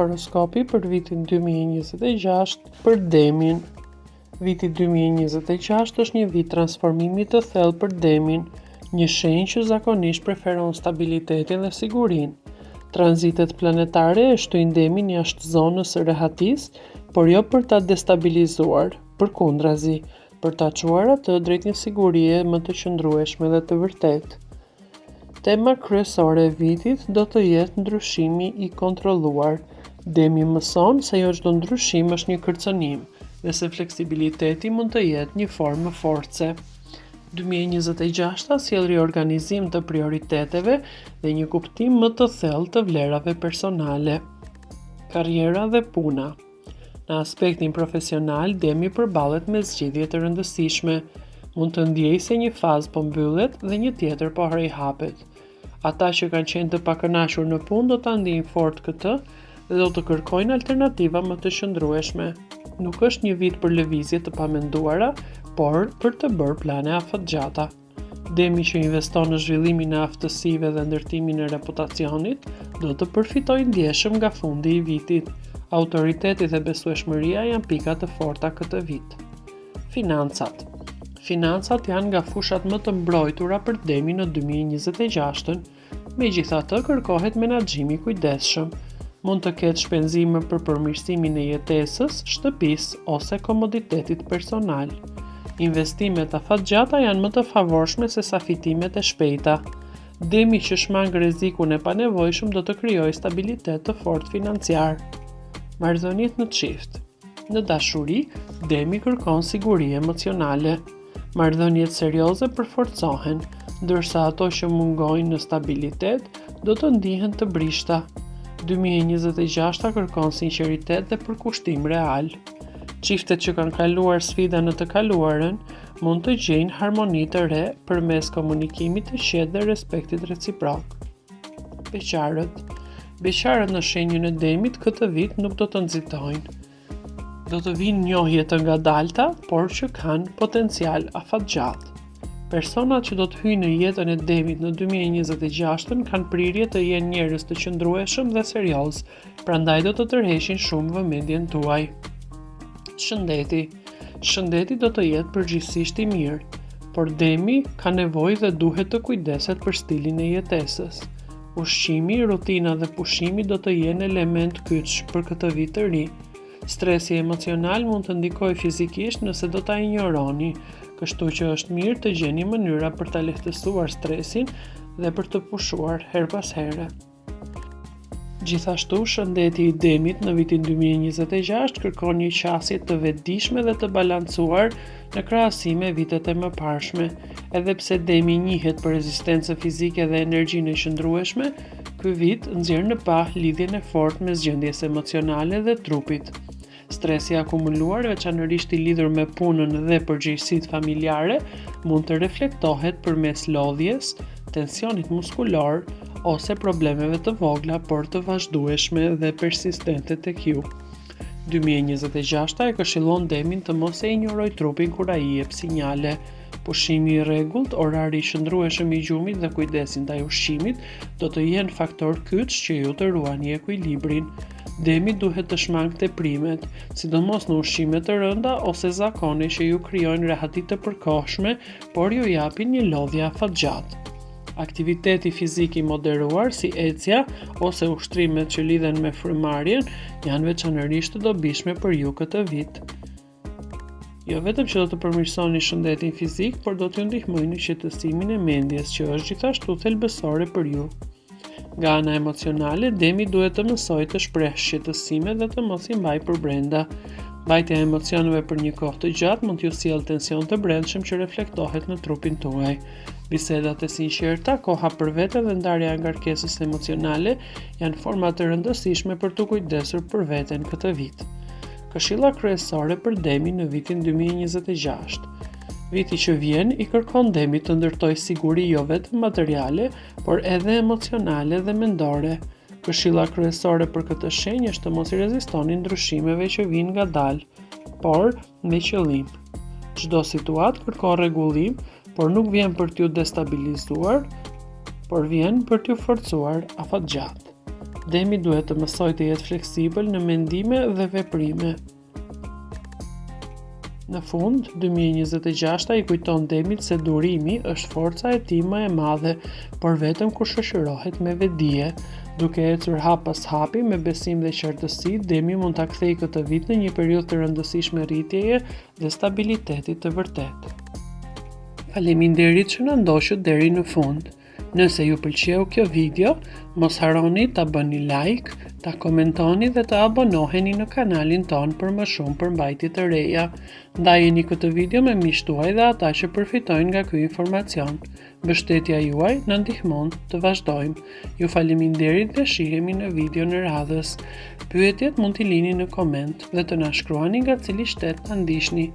horoskopi për vitin 2026 për Demin. Viti 2026 është një vit transformimi të thellë për Demin, një shenjë që zakonisht preferon stabilitetin dhe sigurinë. Tranzitet planetare e shtojnë Demin jashtë zonës së rehatisë, por jo për ta destabilizuar, përkundrazi, për ta çuar atë drejt një sigurie më të qëndrueshme dhe të vërtetë. Tema kryesore e vitit do të jetë ndryshimi i kontrolluar. Demi mëson se jo çdo ndryshim është një kërcënim dhe se fleksibiliteti mund të jetë një formë force. 2026 sjell riorganizim të prioriteteve dhe një kuptim më të thellë të vlerave personale. Karriera dhe puna. Në aspektin profesional, Demi përballet me zgjidhje të rëndësishme. Mund të ndjejë se një fazë po mbyllet dhe një tjetër po rihapet. Ata që kanë qenë të pakënaqur në punë do ta ndjejnë fort këtë dhe do të kërkojnë alternativa më të qëndrueshme. Nuk është një vit për lëvizje të pamenduara, por për të bërë plane afatgjata. Demi që investon në zhvillimin e aftësive dhe ndërtimin e reputacionit do të përfitojë ndjeshëm nga fundi i vitit. Autoriteti dhe besueshmëria janë pika të forta këtë vit. Financat. Financat janë nga fushat më të mbrojtura për Demi në 2026, megjithatë kërkohet menaxhimi i kujdesshëm. Mund të ketë shpenzime për përmirësimin e jetesës, shtëpisë ose komoditetit personal. Investimet afatgjata janë më të favorshme se sa fitimet e shpejta. Demi që shmang rrezikun e panevojshëm do të krijojë stabilitet të fortë financiar. Marrëdhëniet në çift. Në dashuri, Demi kërkon siguri emocionale. Marrëdhëniet serioze përforcohen, ndërsa ato që mungojnë në stabilitet do të ndihen të brishta. 2026 kërkon sinqeritet dhe përkushtim real. Çiftet që kanë kaluar sfida në të kaluarën mund të gjejnë harmoni të re përmes komunikimit të qetë dhe respektit reciprok. Beqarët në shenjën e Demit këtë vit nuk do të nxitojnë. Do të vinë njohje të ngadalta, por që kanë potencial afatgjat. Personat që do të hyjnë në jetën e Demit në 2026 kanë prirje të jenë njerëz të qëndrueshëm dhe serioz, prandaj do të tërheqin shumë vëmendjen tuaj. Shëndeti do të jetë përgjithsisht i mirë, por Demi ka nevojë dhe duhet të kujdeset për stilin e jetesës. Ushqimi, rutina dhe pushimi do të jenë element kyç për këtë vit të ri. Stresi emocional mund të ndikojë fizikisht nëse do ta injoroni, kështu që është mirë të gjeni mënyra për ta lehtësuar stresin dhe për të pushuar her pas here. Gjithashtu, shëndeti i Demit në vitin 2026 kërkon një qasje të vetëdijshme dhe të balancuar në krahasim me vitet e mëparshme. Edhe pse Demi njihet për rezistencë fizike dhe energjinë e qëndrueshme, ky vit nxjerr në pa lidhjen e fortë mes gjendjes emocionale dhe trupit. Stresi akumuluar, veçanërisht i lidhur me punën dhe përgjegjësitë familjare, mund të reflektohet përmes lodhjes, tensionit muskulor ose problemeve të vogla por të vazhdueshme dhe persistente tek ju. 2026 e këshillon Demin të mos e injorojë trupin kur ai jep sinjale. Pushimi i rregullt, orari i shëndrueshëm i gjumit dhe kujdesi ndaj ushqimit do të jenë faktor kyç që ju të ruani ekuilibrin. Demi duhet të shmang teprimet, sidomos në ushqime të rënda ose zakone që ju krijojnë rehati të përkohshme, por ju japin një lodhje afatgjat. Aktiviteti fizik i moderuar si ecja ose ushtrimet që lidhen me frymarrjen janë veçanërisht të dobishme për ju këtë vit. Jo vetëm që do të përmirësoni shëndetin fizik, por do t'ju ndihmojnë në qetësimin e mendjes, që është gjithashtu thelbësore për ju. Nga ana emocionale, Demi duhet të mësojë të shprehë shqetësime dhe të mos i mbajë për brenda. Mbajtja e emocioneve për një kohë të gjatë mund t'ju sjellë tension të brendshëm që reflektohet në trupin tuaj. Bisedat e sinqerta, koha për vete dhe ndarja e ngarkesës emocionale janë forma të rëndësishme për të kujdesur për veten këtë vit. Këshilla kryesore për Demi në vitin 2026. Viti që vjen i kërkon Demit të ndërtojë siguri jo vetëm materiale, por edhe emocionale dhe mendore. Këshilla kryesore për këtë shenjë është të mos i rezistoni ndryshimeve që vijnë ngadalë, por me qëllim. Çdo situatë kërkon rregullim, por nuk vjen për t'ju destabilizuar, por vjen për t'ju forcuar afatgjat. Demi duhet të mësojë të jetë fleksibël në mendime dhe veprime. Në fund, 2026 i kujton Demit se durimi është forca e tij më e madhe, por vetëm kur shoqërohet me vetdije. Duke ecur hap pas hapi me besim dhe qartësi, Demi mund ta kthejë këtë vit në një periudhë të rëndësishme rritjeje dhe stabilitetit të vërtetë. Faleminderit që na ndoqët deri në fund. Nëse ju pëlqeu kjo video, mos harroni ta bëni like, ta komentoni dhe të abonoheni në kanalin ton për më shumë përmbajtje të reja. Ndajeni këtë video me miqtë tuaj dhe ata që përfitojnë nga ky informacion. Mbështetja juaj na ndihmon të vazhdojmë. Ju faleminderit dhe shihemi në video në radhës. Pyetjet mund t'i lini në koment dhe të na shkruani nga cili shtet ta ndiqni.